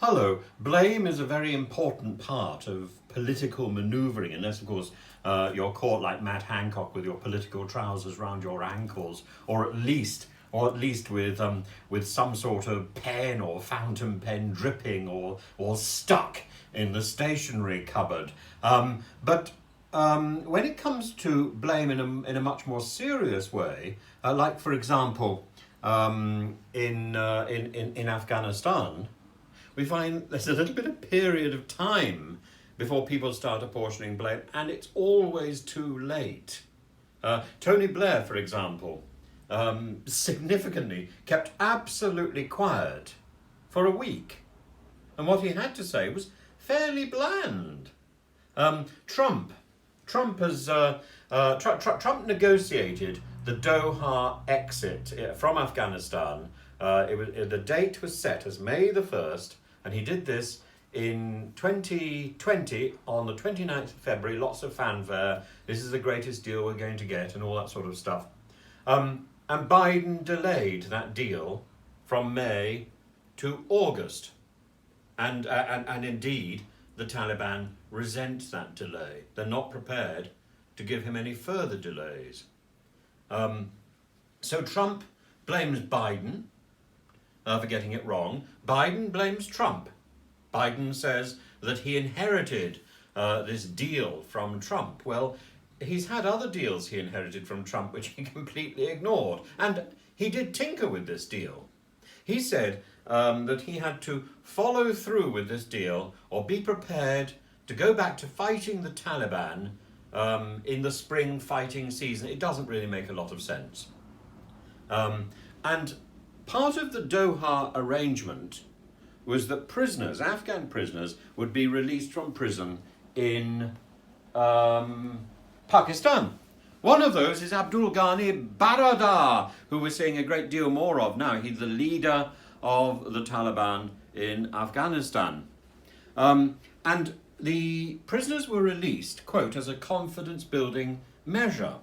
Hello. Blame is a very important part of political manoeuvring, unless, of course, you're caught like Matt Hancock with your political trousers round your ankles, or at least with some sort of pen or fountain pen dripping or stuck in the stationery cupboard. But when it comes to blame in a much more serious way, like for example in Afghanistan, we find there's a little bit of period of time before people start apportioning blame, and it's always too late. Tony Blair, for example, significantly kept absolutely quiet for a week, and what he had to say was fairly bland. Trump negotiated the Doha exit from Afghanistan. The date was set as May the 1st, and he did this in 2020 on the 29th of February, lots of fanfare. This is the greatest deal we're going to get and all that sort of stuff. And Biden delayed that deal from May to August. And indeed, the Taliban resent that delay. They're not prepared to give him any further delays. So Trump blames Biden for getting it wrong. Biden blames Trump. Biden says that he inherited this deal from Trump. Well, he's had other deals he inherited from Trump which he completely ignored. And he did tinker with this deal. He said that he had to follow through with this deal or be prepared to go back to fighting the Taliban in the spring fighting season. It doesn't really make a lot of sense. And part of the Doha arrangement was that prisoners, Afghan prisoners, would be released from prison in Pakistan. One of those is Abdul Ghani Baradar, who we're seeing a great deal more of now. He's the leader of the Taliban in Afghanistan. And the prisoners were released, quote, as a confidence-building measure.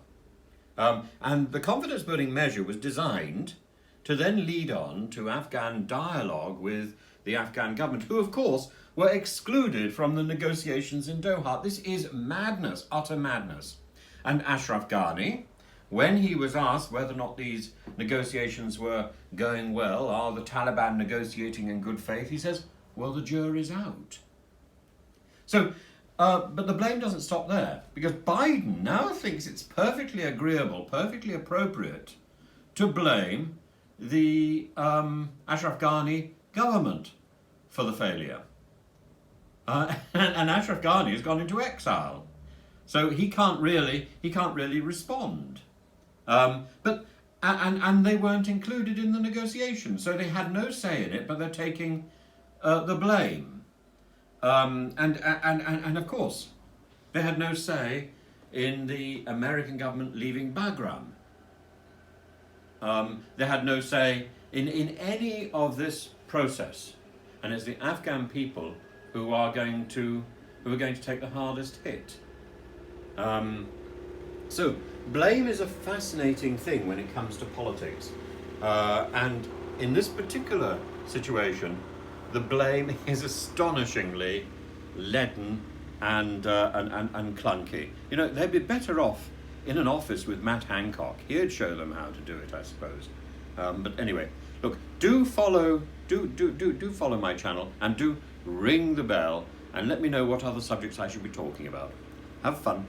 And the confidence-building measure was designed to then lead on to Afghan dialogue with the Afghan government, who, of course, were excluded from the negotiations in Doha. This is madness, utter madness. And Ashraf Ghani, when he was asked whether or not these negotiations were going well, are the Taliban negotiating in good faith, he says, well, the jury's out. So, but the blame doesn't stop there, because Biden now thinks it's perfectly agreeable, perfectly appropriate to blame the Ashraf Ghani government for the failure. And Ashraf Ghani has gone into exile. So he can't really respond. But they weren't included in the negotiations, so they had no say in it, but they're taking the blame. And of course, they had no say in the American government leaving Bagram. They had no say in any of this process, and it's the Afghan people who are going to take the hardest hit. So blame is a fascinating thing when it comes to politics, and in this particular situation, the blame is astonishingly leaden and clunky. You know, they'd be better off in an office with Matt Hancock. He'd show them how to do it, I suppose. But anyway, look, do follow my channel, and do ring the bell and let me know what other subjects I should be talking about. Have fun.